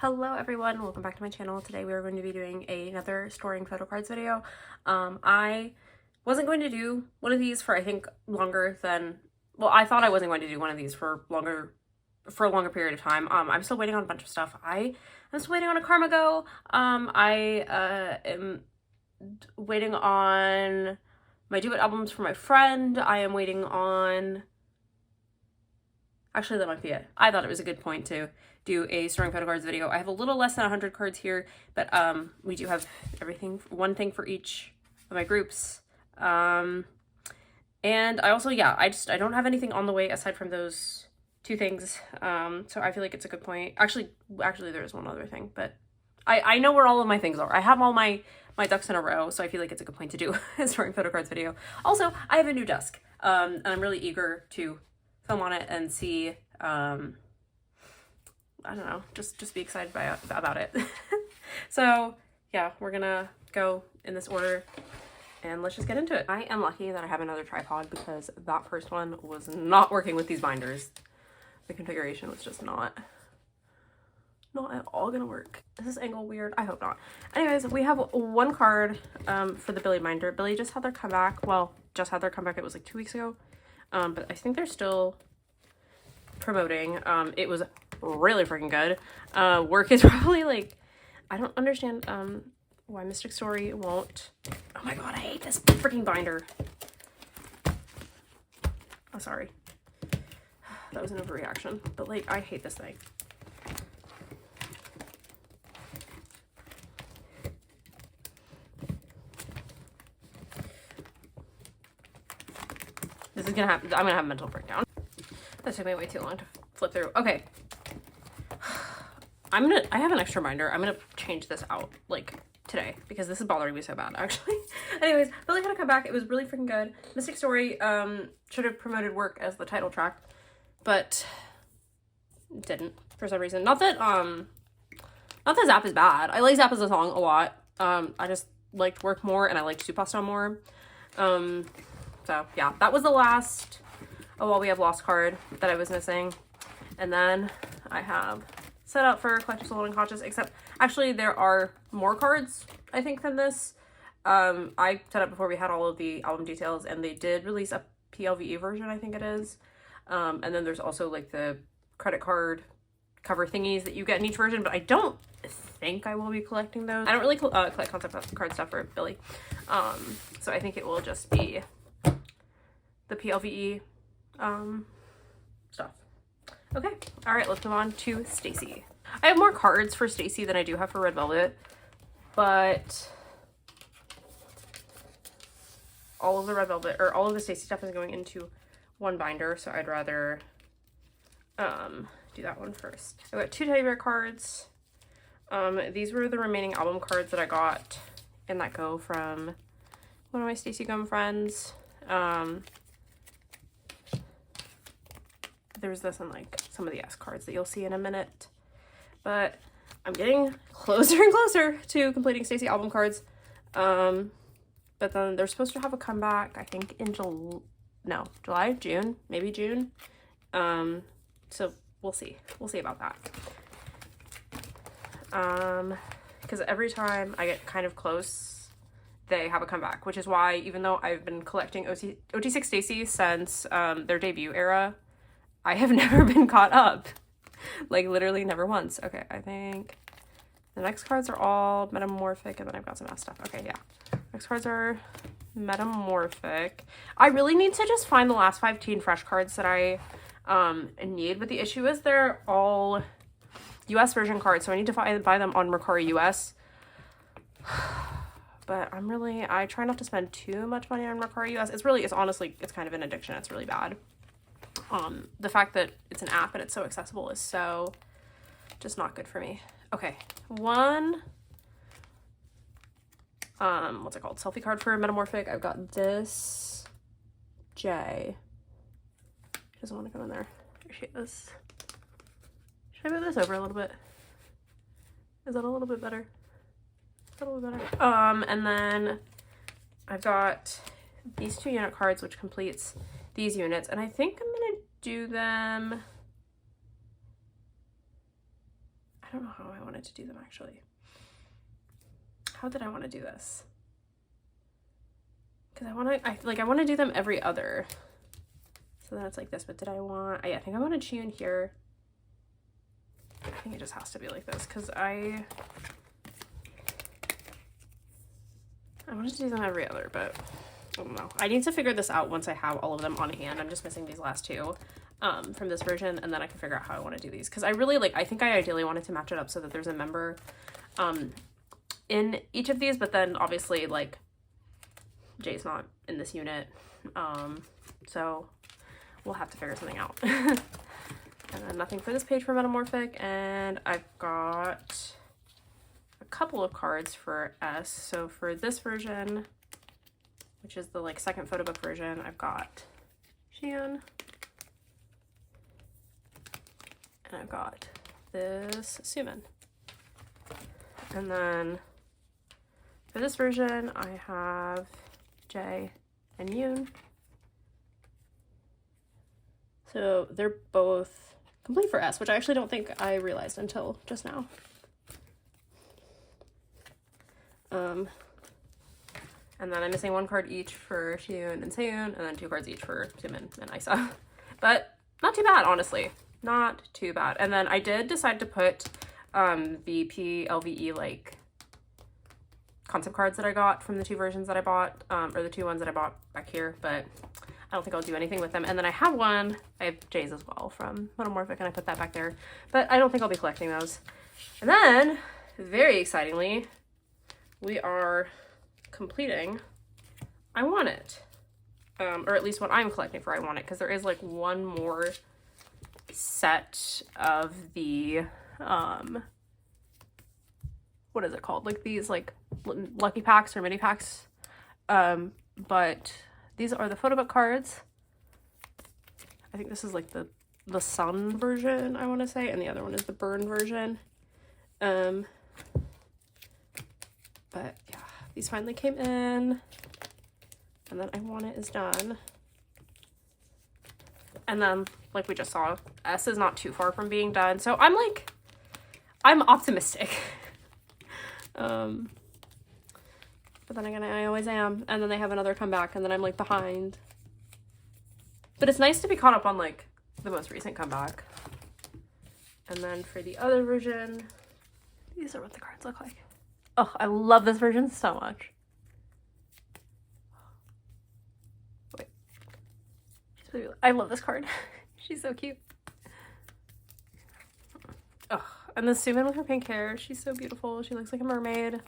Hello everyone, welcome back to my channel. Today we are going to be doing another storing photo cards video. I wasn't going to do one of these for I think longer than, well, I thought I wasn't going to do one of these for a longer period of time. I'm still waiting on a bunch of stuff. I'm still waiting on a Karma Go. I am waiting on my duet albums for my friend. I am waiting on, actually that might be it. I thought it was a good point to do a storing photo cards video. I have a little less than 100 cards here, but we do have one thing for each of my groups. And I also, yeah, I don't have anything on the way aside from those two things. So I feel like it's a good point. Actually there is one other thing, but I know where all of my things are. I have all my ducks in a row, so I feel like it's a good point to do a storing photo cards video. Also, I have a new desk, and I'm really eager to film on it and see, I don't know, just be excited about it. So yeah, we're gonna go in this order and let's just get into it. I am lucky that I have another tripod because that first one was not working with these binders. The configuration was just not at all gonna work. Is this angle weird? I hope not. Anyways, we have one card for the Billie binder. Billie just had their comeback. Well, just had their comeback. It was like 2 weeks ago. But I think they're still promoting. It was really freaking good. Work is probably like, I don't understand why Mystic Story won't. Oh my god, I hate this freaking binder. Oh, sorry. That was an overreaction, but like, I hate this thing. This is gonna happen. I'm gonna have a mental breakdown. That took me way too long to flip through. Okay. I have an extra binder. I'm gonna change this out like today because this is bothering me so bad actually. Anyways, Billie had to come back. It was really freaking good. Mystic Story should have promoted Work as the title track, but didn't for some reason. Not that Zap is bad. I like Zap as a song a lot. I just liked Work more and I liked Supasta more. So yeah, that was the last While We Have Lost card that I was missing. And then I have set up for Collective Soul and Conscious, except actually there are more cards, I think, than this. I set up before we had all of the album details, and they did release a PLVE version, I think it is. And then there's also like the credit card cover thingies that you get in each version, but I don't think I will be collecting those. I don't really collect concept card stuff for Billie. So I think it will just be the PLVE stuff. Okay, all right, let's move on to stayc. I have more cards for stayc than I do have for Red Velvet, but all of the Red Velvet, or all of the stayc stuff is going into one binder, so I'd rather do that one first. I got 2 teddy bear cards. These were the remaining album cards that I got in that go from one of my Stacey Gum friends. There's this and like some of the S cards that you'll see in a minute, but I'm getting closer and closer to completing Stacey album cards. But then they're supposed to have a comeback, I think in July, June, maybe June. So we'll see about that. Because every time I get kind of close, they have a comeback, which is why even though I've been collecting OT6 Stacey since their debut era, I have never been caught up. Like literally never once. Okay, I think the next cards are all metamorphic, and then I've got some S stuff. Okay, yeah. Next cards are metamorphic. I really need to just find the last 5 Teen Fresh cards that I need, but the issue is they're all US version cards, so I need to buy them on Mercari US. But I try not to spend too much money on Mercari US. It's honestly, it's kind of an addiction. It's really bad. The fact that it's an app and it's so accessible is so just not good for me. Okay, one, what's it called? Selfie card for metamorphic. I've got this J. She doesn't want to go in there. Here she is. Should I move this over a little bit? Is that a little bit better? Is that a little better? And then I've got these 2 unit cards, which completes these units, and I think I'm gonna do them, I I don't know how I wanted to do them actually. How did I want to do this? Because I want to do them every other. So then it's like this, but did I want, I think I want to tune here. I think it just has to be like this because I wanted to do them every other, but I don't know. I need to figure this out once I have all of them on hand. I'm just missing these last two from this version, and then I can figure out how I want to do these. Because I really I think I ideally wanted to match it up so that there's a member in each of these, but then obviously like Jay's not in this unit. So we'll have to figure something out. And then nothing for this page for Metamorphic, and I've got a couple of cards for S. So for this version, which is the like second photo book version, I've got Shan, and I've got this Suman. And then for this version, I have Jay and Yoon. So they're both complete for S, which I actually don't think I realized until just now. And then I'm missing one card each for Xion and Seyoon, and then 2 cards each for Sumin and Isa. But not too bad, honestly. Not too bad. And then I did decide to put the PLVE like concept cards that I got from the 2 versions that I bought, or the 2 ones that I bought back here, but I don't think I'll do anything with them. And then I have one, I have Jay's as well from Metamorphic, and I put that back there, but I don't think I'll be collecting those. And then, very excitingly, we are completing I Want It. Or at least what I'm collecting for I Want It, because there is like one more set of the, what is it called? Like these like lucky packs or mini packs. But these are the photo book cards. I think this is like the sun version, I want to say, and the other one is the burn version. But yeah, these finally came in, and then I Want It is done. And then, like we just saw, S is not too far from being done, so I'm optimistic. But then again, I always am, and then they have another comeback, and then I'm like behind. But it's nice to be caught up on like the most recent comeback. And then for the other version, these are what the cards look like. Oh, I love this version so much. Wait. I love this card. She's so cute. Oh, and the Sumin with her pink hair, she's so beautiful. She looks like a mermaid.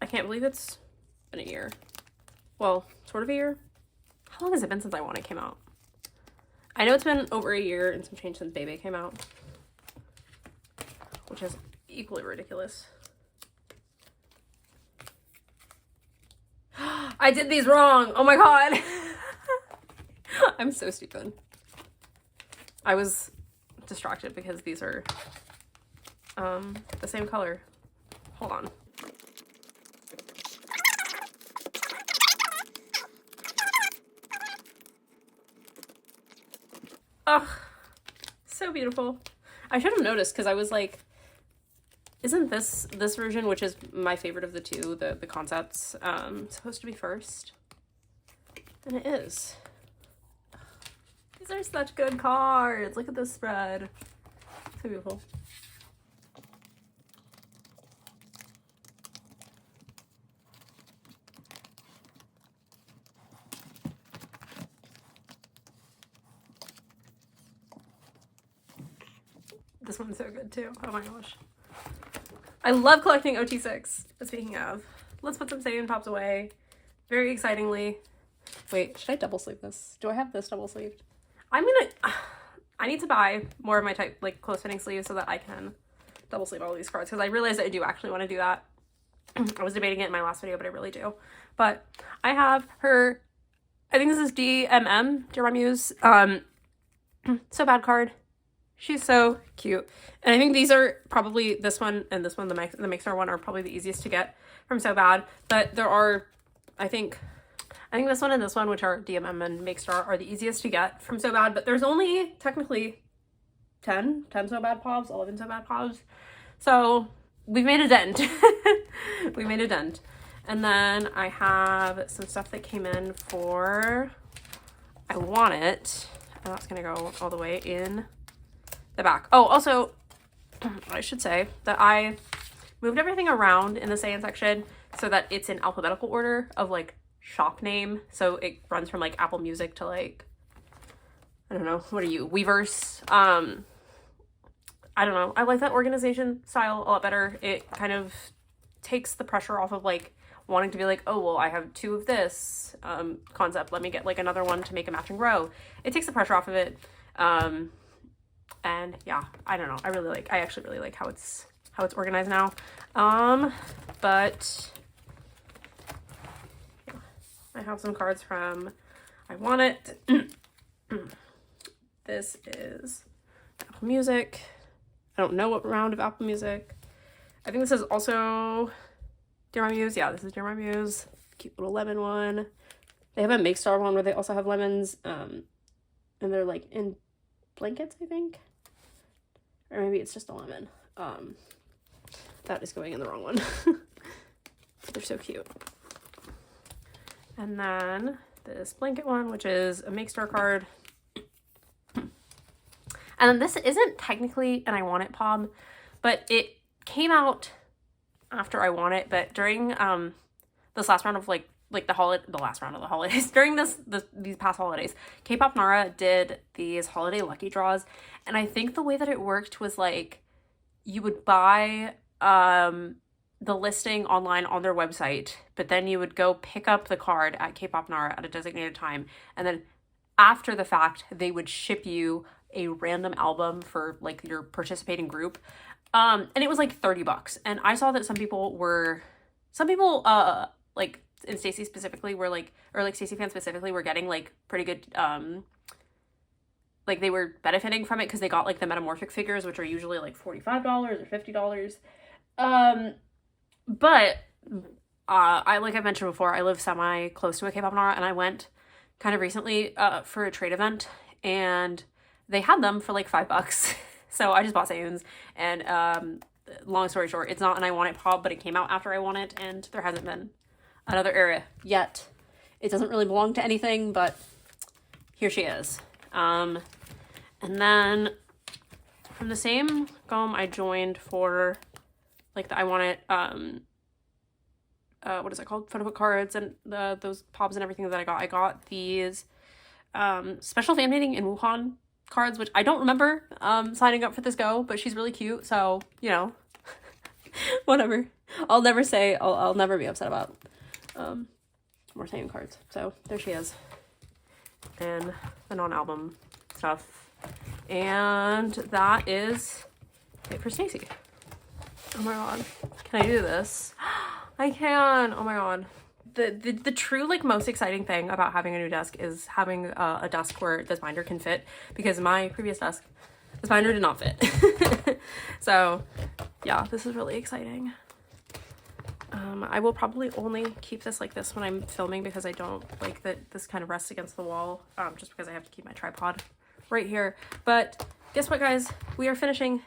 I can't believe it's been a year. Well, sort of a year. How long has it been since I Want It came out? I know it's been over a year and some change since Baby came out, which is equally ridiculous. I did these wrong. Oh my god. I'm so stupid. I was distracted because these are the same color. Hold on. Ugh, so beautiful. I should have noticed because I was like, isn't this version, which is my favorite of the two, the concepts, supposed to be first? And it is. These are such good cards. Look at this spread. So beautiful. This one's so good too. Oh my gosh. I love collecting OT6. Speaking of, let's put some Saiyan Pops away. Very excitingly. Wait, should I double sleeve this? Do I have this double sleeved? I need to buy more of my type, like close fitting sleeves so that I can double sleeve all of these cards, because I realized I do actually want to do that. I was debating it in my last video, but I really do. But I have her, I think this is DMM, Dear My Muse. So bad card. She's so cute. And I think these are probably, this one and this one, the Mixar one, are probably the easiest to get from So Bad. But there are, I think this one and this one, which are DMM and Makestar, are the easiest to get from So Bad. But there's only technically 10 so bad pubs, 11 so bad pubs. So we've made a dent. We made a dent. And then I have some stuff that came in for I Want It. And that's going to go all the way in the back. Oh, also, I should say that I moved everything around in the stay-in section so that it's in alphabetical order of like shop name. So it runs from like Apple Music to like, I don't know, what are you, Weverse? I don't know. I like that organization style a lot better. It kind of takes the pressure off of like wanting to be like, oh, well, I have 2 of this concept. Let me get like another one to make a matching row. It takes the pressure off of it. And yeah, I don't know. I actually really like how it's organized now. But yeah, I have some cards from I Want It. This is Apple Music. I don't know what round of Apple Music. I think this is also Dear My Muse. Yeah, this is Dear My Muse. Cute little lemon one. They have a Make Star one where they also have lemons. And they're like in blankets, I think. Or maybe it's just a lemon. That is going in the wrong one. They're so cute. And then this blanket one, which is a Make Star card. And then this isn't technically an I Want It pom, but it came out after I Want It. But during this last round of the last round of the holidays, during these past holidays, K-pop Nara did these holiday lucky draws, and I think the way that it worked was like you would buy the listing online on their website, but then you would go pick up the card at K-pop Nara at a designated time, and then after the fact, they would ship you a random album for like your participating group. And it was like $30. And I saw that some people like in stayc specifically were like, or like stayc fans specifically were getting like pretty good, like they were benefiting from it because they got like the metamorphic figures, which are usually like $45 or $50. But like I mentioned before, I live semi close to a K-pop Nara, and I went kind of recently for a trade event, and they had them for like $5. So I just bought Sayun's, and long story short, it's not an I Want It pop, but it came out after I Want It, and there hasn't been another era yet. It doesn't really belong to anything, but here she is. And then from the same gom I joined for like the I Want It, what is it called? Photocards and those pops and everything that I got these special fan meeting in Wuhan cards, which I don't remember signing up for this go, but she's really cute, so you know, whatever. I'll never be upset about more Taeyeon cards. So there she is, and the non-album stuff, and that is it for Stacey. Oh my god, can I do this? I can. Oh my god. The true like most exciting thing about having a new desk is having a desk where this binder can fit, because my previous desk, this binder did not fit. So yeah, this is really exciting. I will probably only keep this like this when I'm filming, because I don't like that this kind of rests against the wall, just because I have to keep my tripod right here. But guess what, guys? We are finishing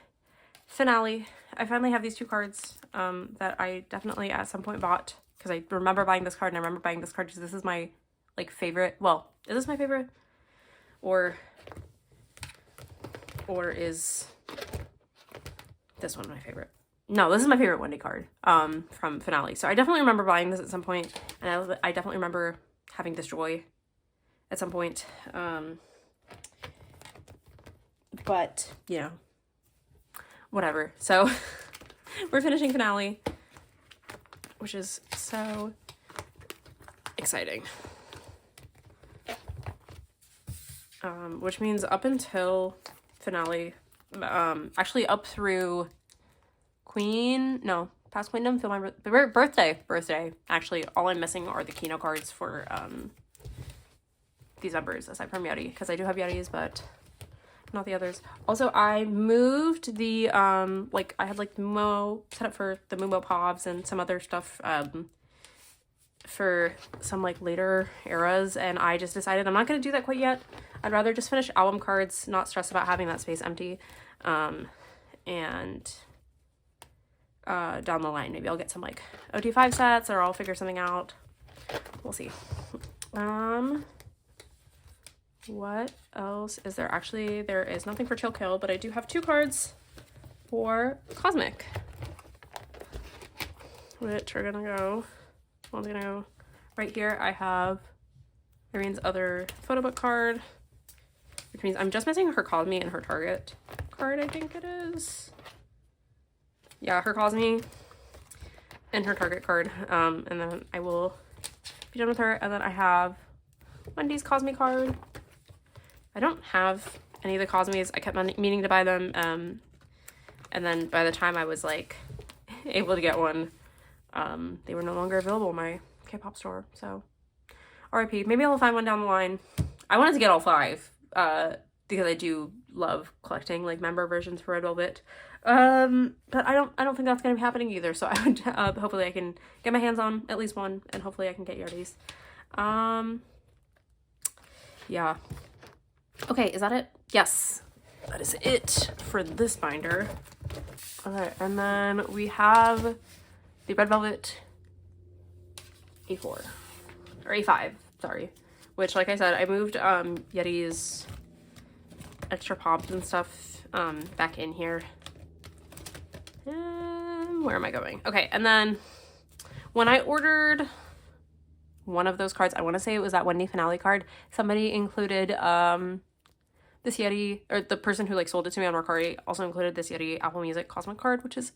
finale. I finally have these 2 cards that I definitely at some point bought, because I remember buying this card, and I remember buying this card because this is my like favorite. Well, is this my favorite, or is this one my favorite? No, this is my favorite Wendy card from Finale. So I definitely remember buying this at some point, and I definitely remember having this joy at some point. But you know, whatever. So we're finishing Finale, which is so exciting. Which means up until Finale, actually up through past Queendom, Feel My birthday. Actually, all I'm missing are the Kino cards for these members, aside from Yeti, because I do have Yetis, but not the others. Also, I moved the like I had like the Mumo set up for the Mumo Povs and some other stuff for some like later eras, and I just decided I'm not going to do that quite yet. I'd rather just finish album cards, not stress about having that space empty. And down the line, maybe I'll get some like OT5 sets, or I'll figure something out. We'll see. What else is there? Actually, there is nothing for Chill Kill, but I do have 2 cards for Cosmic, which are gonna go, one's gonna go right here. I have Irene's other photo book card, which means I'm just missing her Call Me and her Target card, I think it is. Yeah, her Calls Me and her Target card. And then I will be done with her. And then I have Wendy's Cosme card. I don't have any of the Cosmes. I kept meaning to buy them. And then by the time I was like able to get one, they were no longer available in my K-pop store. So RIP. Maybe I'll find one down the line. I wanted to get all 5 because I do love collecting like member versions for Red Velvet. But I don't think that's gonna be happening either. So I would hopefully I can get my hands on at least one, and hopefully I can get Yardies. Yeah. Okay, is that it? Yes, that is it for this binder. Okay, and then we have the Red Velvet A4 or A5, sorry. Which, like I said, I moved Yeti's extra pops and stuff back in here. Where am I going? Okay, and then when I ordered one of those cards, I want to say it was that Wendy finale card, somebody included this Yeti, or the person who like sold it to me on Mercari also included this Yeti Apple Music Cosmic card, which is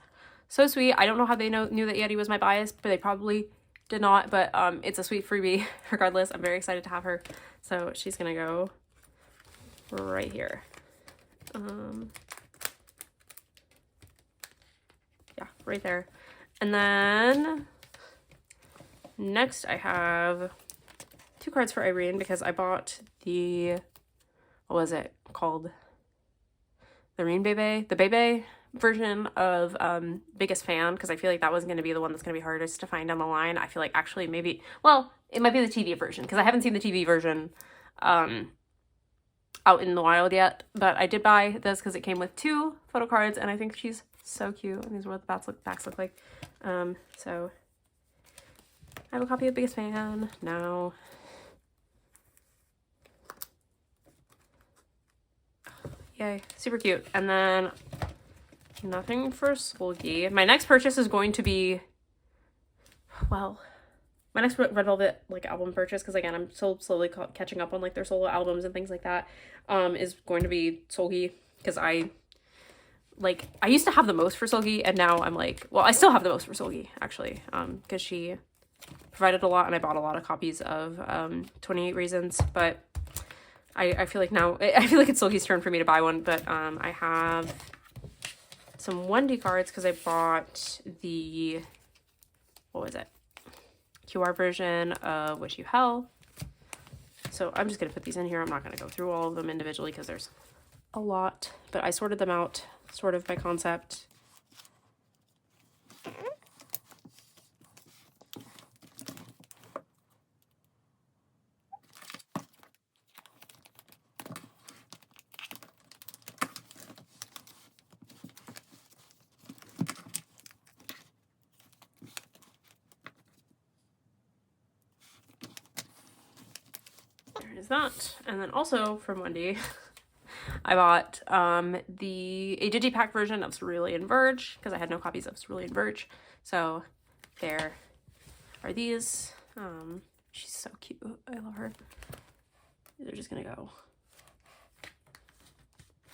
so sweet. I don't know how they knew that Yeti was my bias, but they probably did not. But it's a sweet freebie regardless. I'm very excited to have her. So she's gonna go right here. Yeah, right there. And then next I have 2 cards for Irene because I bought the, what was it called? The Irene Bebe? The Bebe version of Biggest Fan, because I feel like that was going to be the one that's going to be hardest to find down the line. I feel like actually maybe, well, it might be the TV version because I haven't seen the TV version out in the wild yet, but I did buy this because it came with 2 photo cards, and I think she's so cute. And these are what the backs look like. So I have a copy of Biggest Fan now. Yay, super cute. And then nothing for Solgi. My next purchase is going to be, well, my next Red Velvet like album purchase, because again I'm still slowly catching up on like their solo albums and things like that, is going to be Solgi, because I used to have the most for Solgi, and now I'm like, well, I still have the most for Solgi actually, because she provided a lot and I bought a lot of copies of 28 Reasons, but I feel like now I feel like it's Solgi's turn for me to buy one. But I have some Wendy cards because I bought the, what was it, QR version of Wish You Hell. So I'm just gonna put these in here. I'm not gonna go through all of them individually because there's a lot, but I sorted them out sort of by concept. Is that, and then also from Wendy I bought a digipack version of Cerulean Verge because I had no copies of Cerulean Verge. So there are these. She's so cute. I love her. They're just gonna go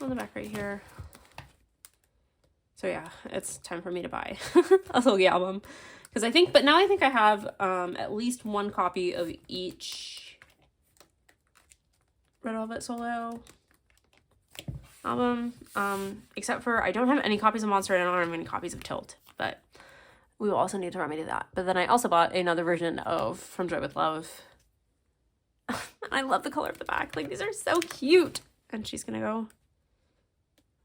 on the back right here. So yeah, it's time for me to buy a Solgi album because I think, but now I think I have at least 1 copy of each Red Velvet solo album, except for I don't have any copies of Monster and I don't have any copies of Tilt, but we will also need to remedy that. But then I also bought another version of From Joy With Love. I love the color of the back. Like, these are so cute. And she's gonna go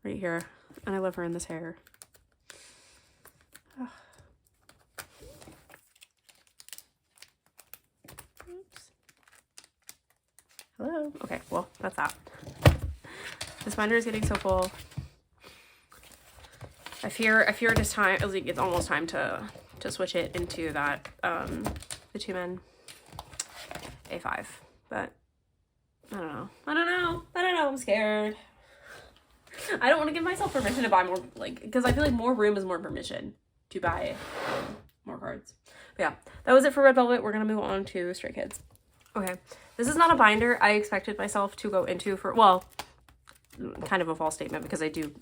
right here. And I love her in this hair. Hello? Okay, well, that's that. This binder is getting so full. I fear it is time, like it's almost time to switch it into that, the 2Men A5, but I don't know, I'm scared. I don't want to give myself permission to buy more, like, because I feel like more room is more permission to buy more cards. But yeah, that was it for Red Velvet. We're going to move on to Stray Kids. Okay, this is not a binder I expected myself to go into for, well, kind of a false statement because I do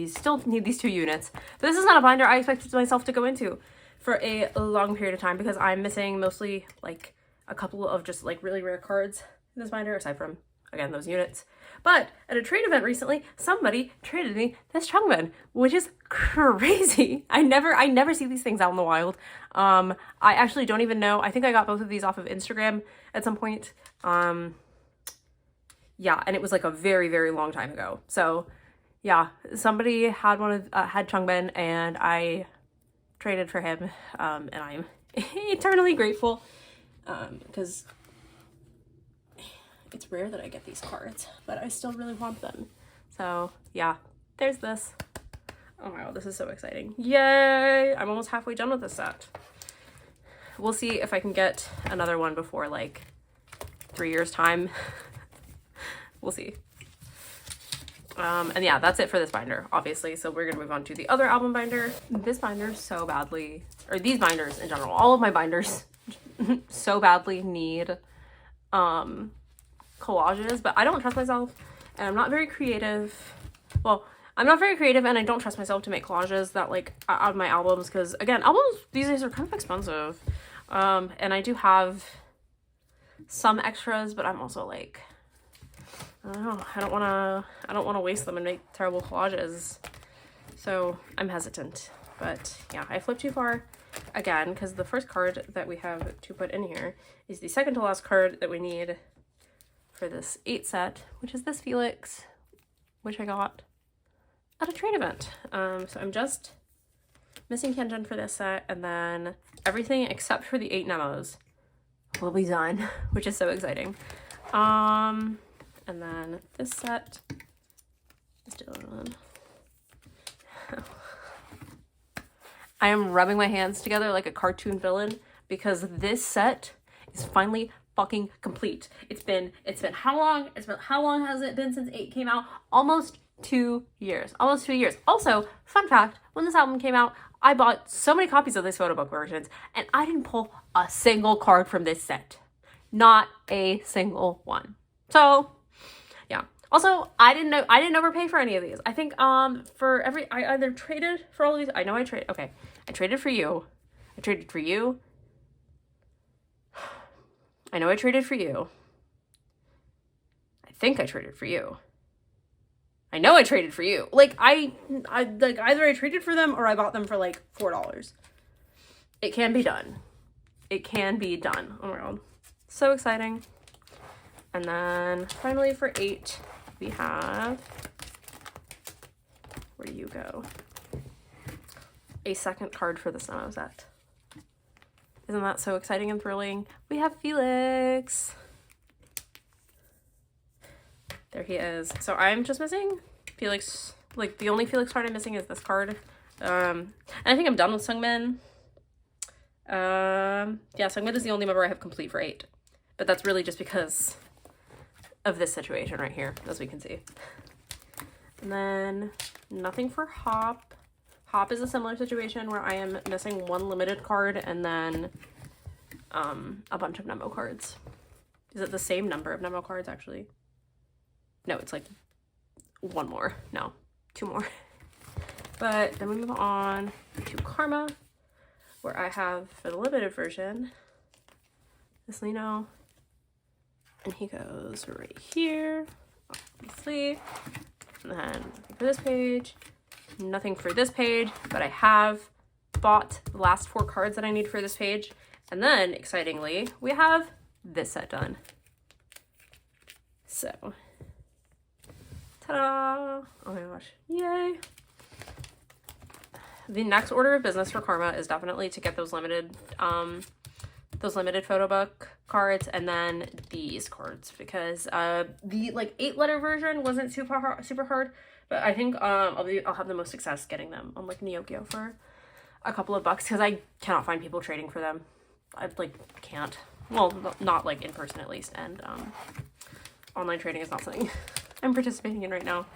still need these 2 units. But this is not a binder I expected myself to go into for a long period of time because I'm missing mostly like a couple of just like really rare cards in this binder, aside from, again, those units. But at a trade event recently, somebody traded me this Chungman, which is crazy. I never see these things out in the wild. I actually don't even know. I think I got both of these off of Instagram at some point. Yeah, and it was like a very, very long time ago. So yeah, somebody had had Chungman and I traded for him. And I'm eternally grateful because it's rare that I get these cards, but I still really want them. So yeah, there's this. Oh my god, this is so exciting. Yay! I'm almost halfway done with this set. We'll see if I can get another one before like 3 years time. We'll see. And yeah, that's it for this binder, obviously. So we're gonna move on to the other album binder. This binder so badly, or these binders in general, all of my binders so badly need collages, but I don't trust myself and I'm not very creative. Well, I'm not very creative and I don't trust myself to make collages that like out of my albums because again, albums these days are kind of expensive. And I do have some extras, but I'm also like, I don't know, I don't want to waste them and make terrible collages. So I'm hesitant, but yeah, I flipped too far again because the first card that we have to put in here is the second to last card that we need for this 8 set, which is this Felix, which I got at a trade event. So I'm just missing Kenjin for this set, and then everything except for the 8 Nemos will be done, which is so exciting. And then this set is done. I am rubbing my hands together like a cartoon villain because this set is finally fucking complete. It's been how long? How long has it been since 8 came out? Almost 2 years. Almost 2 years. Also, fun fact, when this album came out, I bought so many copies of this photo book versions and I didn't pull a single card from this set. Not a single one. So, yeah. Also, I didn't overpay for any of these. I think for every I either traded for all of these. I know I traded. Okay. I traded for you. I traded for you. I know I traded for you. I think I traded for you. I know I traded for you. Like I like either I traded for them or I bought them for like $4. It can be done. It can be done. Oh my god. So exciting. And then finally for 8, we have, where do you go? A second card for the Snow set. Isn't that so exciting and thrilling? We have Felix. There he is. So I'm just missing Felix. Like the only Felix card I'm missing is this card. And I think I'm done with Sungmin. Yeah, Sungmin is the only member I have complete for 8. But that's really just because of this situation right here, as we can see. And then nothing for Hop. Hop is a similar situation where I am missing 1 limited card and then a bunch of Nemo cards. Is it the same number of Nemo cards actually? No, it's like 1 more. No, 2 more. But then we move on to Karma, where I have for the limited version this Lino, and he goes right here, obviously. And then nothing for this page, nothing for this page, but I have bought the last 4 cards that I need for this page. And then, excitingly, we have this set done. So, ta-da! Oh my gosh, yay! The next order of business for Karma is definitely to get those limited those limited photo book cards, and then these cards, because the like 8-letter version wasn't super hard, but I think I'll have the most success getting them on like Neokyo for a couple of bucks, because I cannot find people trading for them. I like can't. Well, not like in person at least, and online trading is not something I'm participating in right now.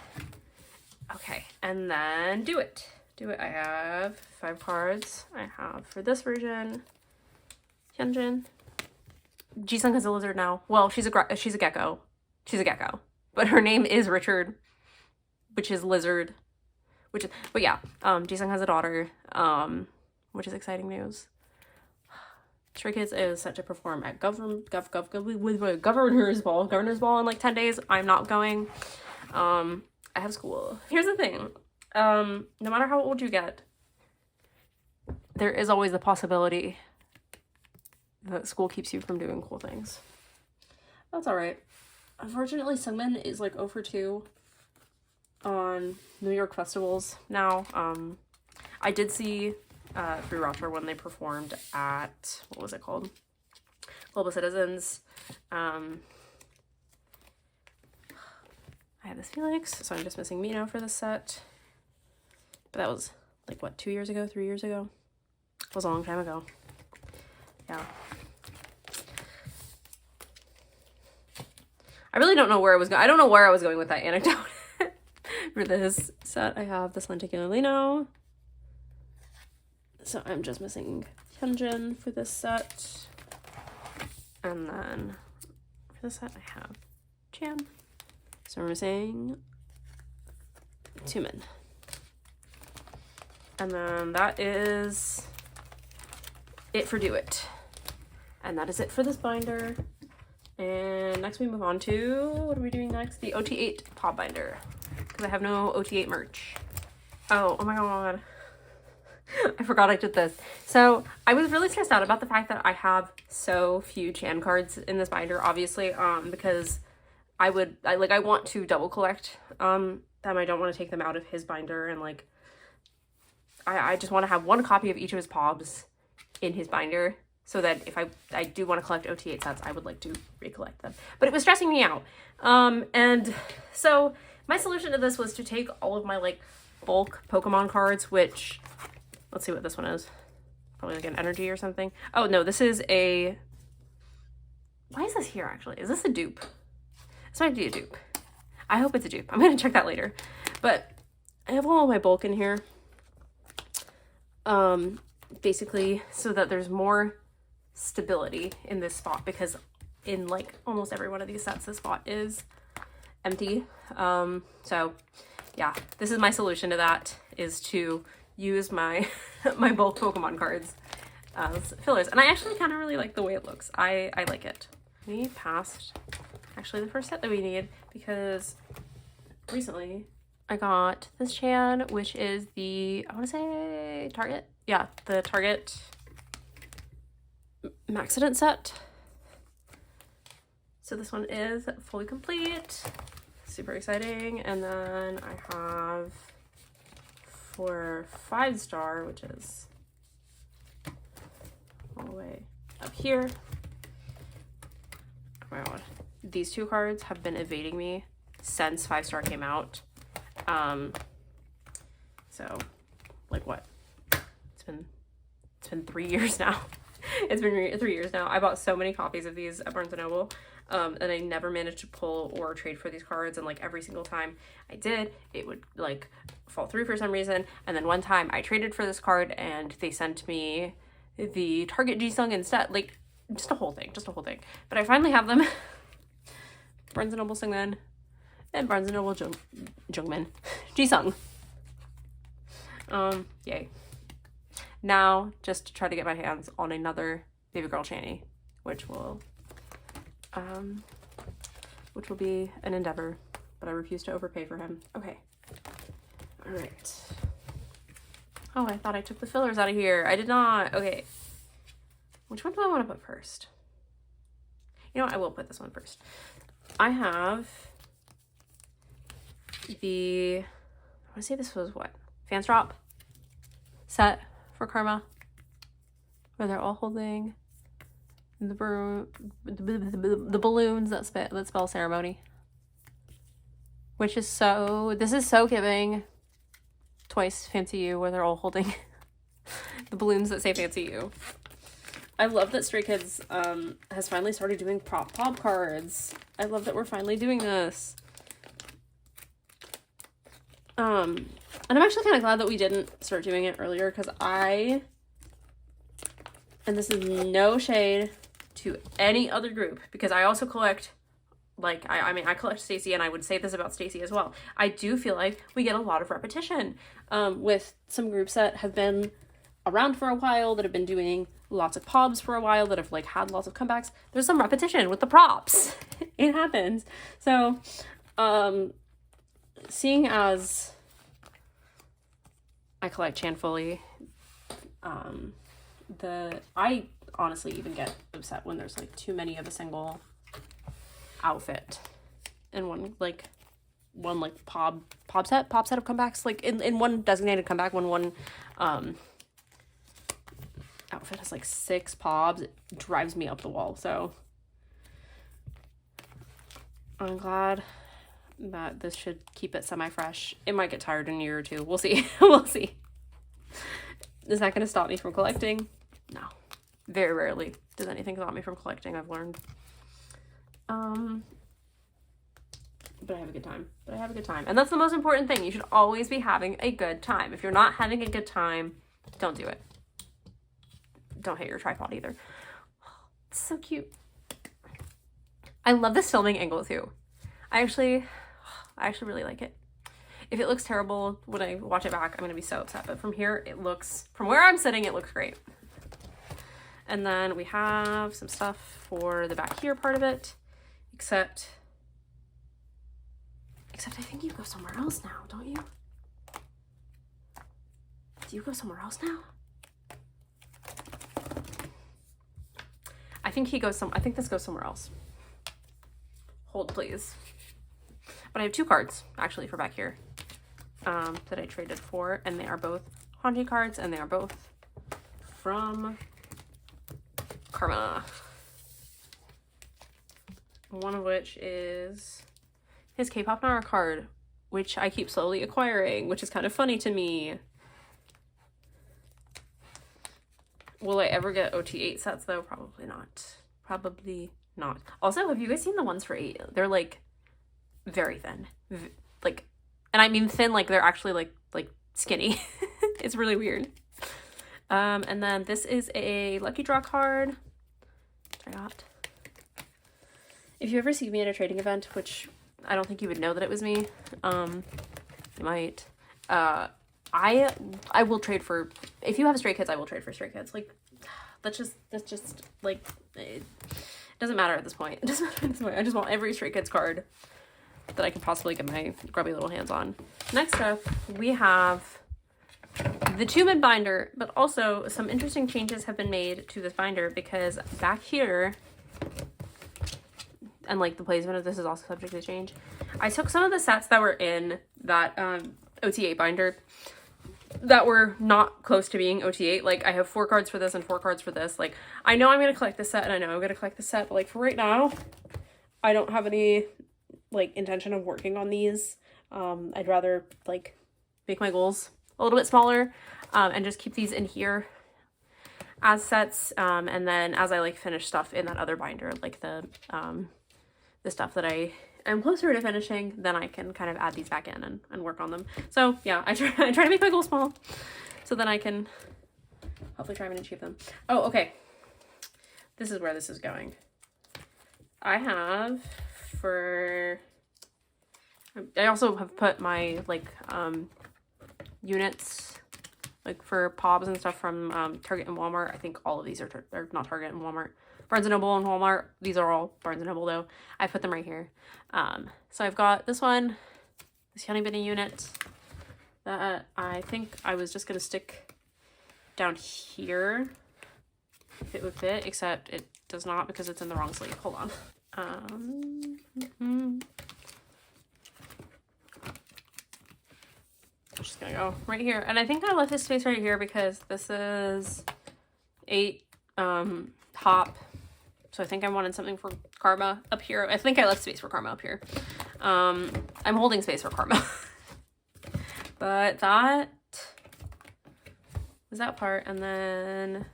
Okay, and then do it. I have 5 cards. I have for this version, Hyunjin. Jisung has a lizard now. Well, she's a gecko. She's a gecko, but her name is Richard, which is lizard. But yeah, Jisung has a daughter, which is exciting news. Stray Kids is set to perform at Governor's Ball in like 10 days. I'm not going. I have school. Here's the thing. No matter how old you get, there is always the possibility that school keeps you from doing cool things. That's alright. Unfortunately, Sungmin is like 0 for 2 on New York festivals now. I did see Free Rotter when they performed at, what was it called? Global Citizens. I have this Felix, so I'm just missing Mino for this set. But that was like what, 2 years ago, 3 years ago? It was a long time ago. Yeah. I really don't know where I was going. I don't know where I was going with that anecdote. For this set, I have this lenticular Lino. So I'm just missing Hyunjin for this set. And then for this set, I have Chan. So we're missing Tumin. And then that is it for Do It. And that is it for this binder. And next we move on to, what are we doing next? The OT8 pop binder. Because I have no OT8 merch. Oh my god. I forgot I did this. So I was really stressed out about the fact that I have so few Chan cards in this binder, obviously, because I want to double collect them. I don't want to take them out of his binder, and like I just want to have one copy of each of his pobs in his binder, so that if I do want to collect OT8 sets, I would like to recollect them. But it was stressing me out. And so my solution to this was to take all of my like bulk Pokemon cards, which, let's see what this one is. Probably like an energy or something. Oh no, this is a, why is this here actually? Is this a dupe? This might be a dupe. I hope it's a dupe. I'm gonna check that later. But I have all of my bulk in here. Basically so that there's more stability in this spot, because in like almost every one of these sets, this spot is empty. So yeah, this is my solution to that, is to use my my bulk Pokemon cards as fillers. And I actually kind of really like the way it looks. I like it. We passed actually the first set that we need, because recently I got this Chan, which is the, I want to say Target. Yeah, the Target Maxident set. So this one is fully complete. Super exciting. And then I have for 5-star, which is all the way up here. Oh my god. These 2 cards have been evading me since 5-star came out. So like what? It's been 3 years now. It's been 3 years now. I bought so many copies of these at Barnes & Noble, and I never managed to pull or trade for these cards, and like every single time I did, it would like fall through for some reason. And then one time I traded for this card and they sent me the Target Jisung instead. Like just a whole thing. But I finally have them. Barnes & Noble Sungmin and Barnes & Noble Jungmin Jisung. Yay. Now, just to try to get my hands on another Baby Girl Channy, which will be an endeavor, but I refuse to overpay for him. Okay. All right. Oh, I thought I took the fillers out of here. I did not. Okay. Which one do I want to put first? You know what? I will put this one first. I have the, I want to say this was what? Fans Drop set for Karma, where they're all holding the balloons that spell ceremony. Which is this is so giving Twice Fancy You, where they're all holding the balloons that say Fancy You. I love that Stray Kids has finally started doing pop cards. I love that we're finally doing this. And I'm actually kind of glad that we didn't start doing it earlier, because and this is no shade to any other group, because I also collect, like, I mean, I collect Stacey, and I would say this about Stacey as well. I do feel like we get a lot of repetition with some groups that have been around for a while, that have been doing lots of pobs for a while, that have, like, had lots of comebacks. There's some repetition with the props. It happens. So, seeing as I collect Chan fully, I honestly even get upset when there's, like, too many of a single outfit in one pop set of comebacks, like in one designated comeback, when one outfit has like 6 pobs. It drives me up the wall. So I'm glad that this should keep it semi-fresh. It might get tired in a year or two. We'll see. We'll see. Is that going to stop me from collecting? No. Very rarely does anything stop me from collecting, I've learned. But I have a good time. And that's the most important thing. You should always be having a good time. If you're not having a good time, don't do it. Don't hit your tripod either. It's so cute. I love this filming angle too. I actually really like it. If it looks terrible when I watch it back, I'm gonna be so upset. But from here, from where I'm sitting, it looks great. And then we have some stuff for the back here part of it. Except I think you go somewhere else now, don't you? Do you go somewhere else now? I think this goes somewhere else. Hold, please. But I have 2 cards, actually, for back here, that I traded for, and they are both Hanji cards, and they are both from Karma. One of which is his K-pop Nara card, which I keep slowly acquiring, which is kind of funny to me. Will I ever get OT8 sets though? Probably not. Probably not. Also, have you guys seen the ones for 8? They're like very thin. Like, and I mean thin, like they're actually like skinny. It's really weird. And then this is a lucky draw card I got. If you ever see me at a trading event, which I don't think you would know that it was me, you might, I will trade for, if you have Stray Kids, I will trade for Stray Kids. Like, that's just like, it doesn't matter at this point. It doesn't matter at this point. I just want every Stray Kids card that I can possibly get my grubby little hands on. Next up, we have the 2-mid binder, but also some interesting changes have been made to this binder, because back here, and like the placement of this is also subject to change, I took some of the sets that were in that OT8 binder that were not close to being OT8. Like, I have 4 cards for this and 4 cards for this. Like, I know I'm going to collect this set, and I know I'm going to collect this set, but like for right now, I don't have any like intention of working on these. I'd rather like make my goals a little bit smaller, and just keep these in here as sets. And then as I like finish stuff in that other binder, like the stuff that I am closer to finishing, then I can kind of add these back in and work on them. So yeah, I try to make my goals small so then I can hopefully try and achieve them. Oh, okay. This is where this is going. I also have put my like units like for pobs and stuff from Target and Walmart. I think all of these are not Target and Walmart. Barnes & Noble and Walmart. These are all Barnes & Noble though. I put them right here. So I've got this one, this Honey Bunny unit that I think I was just going to stick down here if it would fit, except it does not because it's in the wrong sleeve. Hold on. I'm just gonna go right here. And I think I left this space right here because this is 8 top So I think I wanted something for Karma up here. I think I left space for Karma up here. I'm holding space for Karma. But that was that part. And then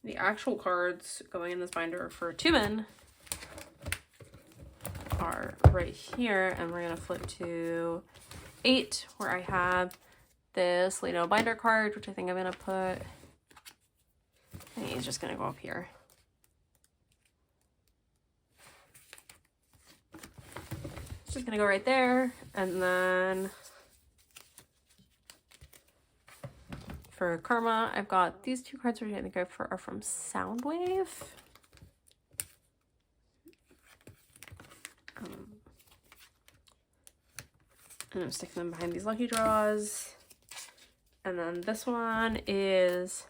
the actual cards going in this binder for Tumen are right here. And we're going to flip to 8, where I have this Leno binder card, which I think I'm going to put, I think he's just going to go up here. It's just going to go right there. And then for Karma, I've got these 2 cards, which I think are from Soundwave. And I'm sticking them behind these lucky draws. And then this one is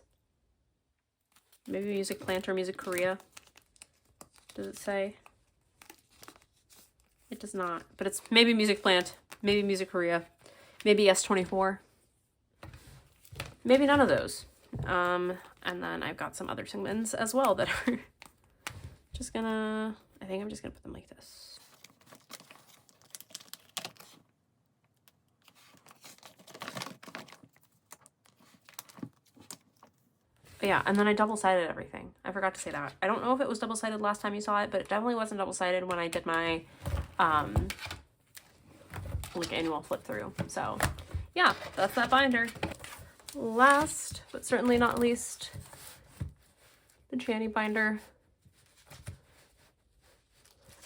maybe Music Plant or Music Korea. Does it say? It does not, but it's maybe Music Plant, maybe Music Korea, maybe S24. Maybe none of those. And then I've got some other Singmans as well that are just gonna, I think I'm just gonna put them like this. Yeah, and then I double-sided everything. I forgot to say that. I don't know if it was double-sided last time you saw it, but it definitely wasn't double-sided when I did my like annual flip through. So yeah, that's that binder. Last but certainly not least, the Chani binder.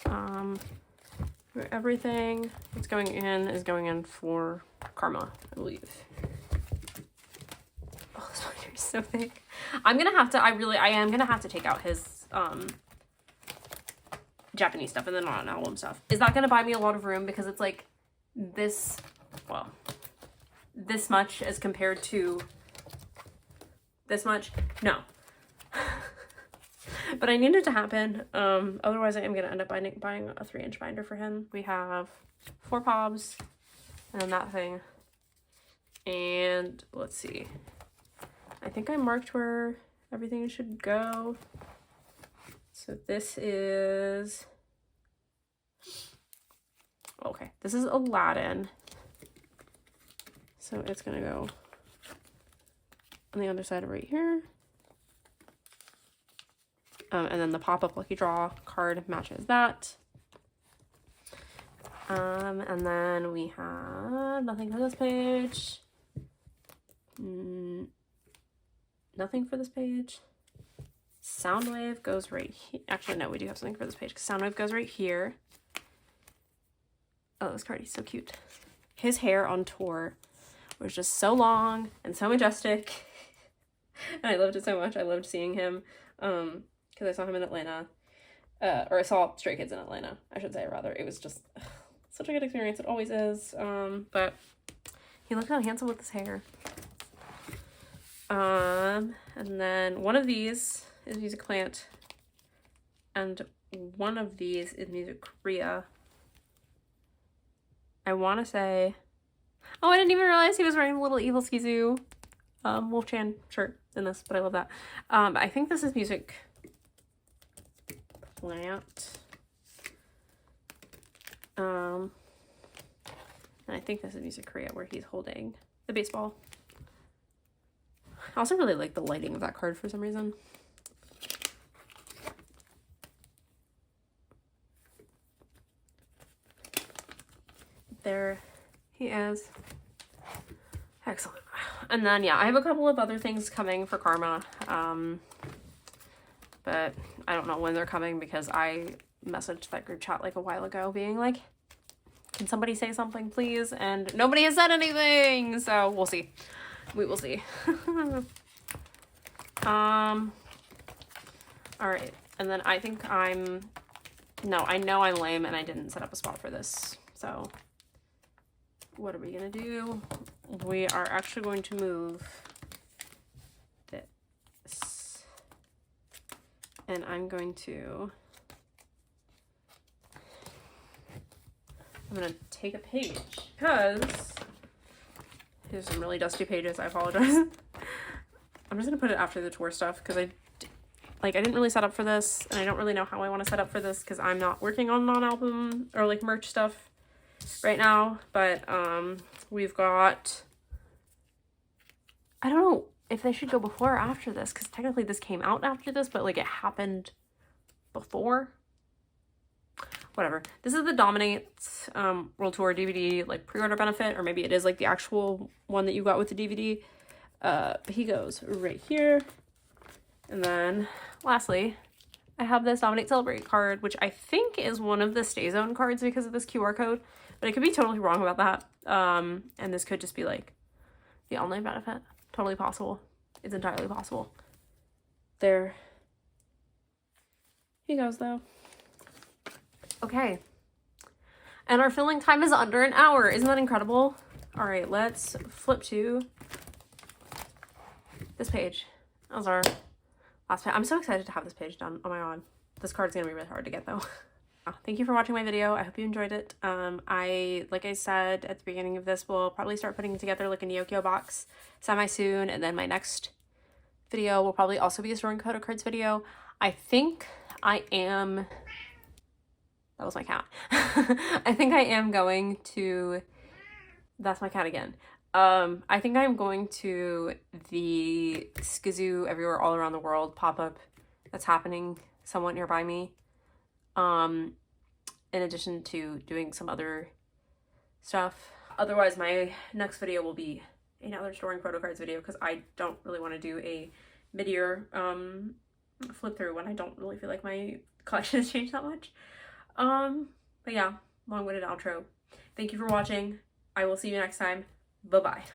Where everything that's going in is going in for Karma, I believe. Oh, this binder is so thick. I'm gonna have to, I am gonna have to take out his Japanese stuff and then not album stuff. Is that gonna buy me a lot of room? Because it's like this, well, this much as compared to this much. No. But I need it to happen. Otherwise I am gonna end up buying a 3-inch binder for him. We have 4 pobs and then that thing. And let's see. I think I marked where everything should go. So this is, okay, this is Aladdin. So it's gonna go on the other side of right here. And then the pop-up lucky draw card matches that. And then we have nothing for this page. Nothing for this page. Soundwave goes right here. Actually, no, we do have something for this page because Soundwave goes right here. Oh, this card, he's so cute. His hair on tour was just so long and so majestic. And I loved it so much. I loved seeing him because I saw him in Atlanta. Or I saw Stray Kids in Atlanta, I should say, rather. It was just such a good experience. It always is. But he looked how handsome with his hair. And then one of these is Music Plant, and one of these is Music Korea. I want to say, oh, I didn't even realize he was wearing a little Evil Skizu Wolf-Chan shirt in this, but I love that. But I think this is Music Plant. And I think this is Music Korea, where he's holding the baseball. I also really like the lighting of that card for some reason. There he is. Excellent. And then, yeah, I have a couple of other things coming for Karma. But I don't know when they're coming because I messaged that group chat like a while ago being like, can somebody say something, please? And nobody has said anything. So we'll see. We will see. All right. And then I think I know I'm lame and I didn't set up a spot for this. So what are we gonna do? We are actually going to move this. And I'm going to take a page because here's some really dusty pages. I apologize. I'm just gonna put it after the tour stuff because like, I didn't really set up for this, and I don't really know how I want to set up for this because I'm not working on non-album or like merch stuff right now. But we've got, I don't know if they should go before or after this, because technically this came out after this, but like it happened before. Whatever. This is the Dominate World Tour DVD like pre-order benefit, or maybe it is like the actual one that you got with the DVD. But he goes right here. And then lastly, I have this Dominate Celebrate card, which I think is one of the Stay Zone cards because of this QR code, but I could be totally wrong about that. And this could just be like the online benefit. Totally possible. It's entirely possible. There he goes though. Okay. And our filling time is under an hour. Isn't that incredible? All right, let's flip to this page. That was our last page. I'm so excited to have this page done. Oh my god. This card's gonna be really hard to get though. Thank you for watching my video. I hope you enjoyed it. Like I said at the beginning of this, we'll probably start putting together like a Neokyo box semi-soon, and then my next video will probably also be a storing photocards video. I think I am... That was my cat. I think I am going to... That's my cat again. I think I'm going to the Skizoo Everywhere All Around the World pop-up that's happening somewhat nearby me. In addition to doing some other stuff. Otherwise, my next video will be another storing photocards video because I don't really want to do a mid-year flip through when I don't really feel like my collection has changed that much. But yeah, long-winded outro. Thank you for watching. I will see you next time. Bye-bye.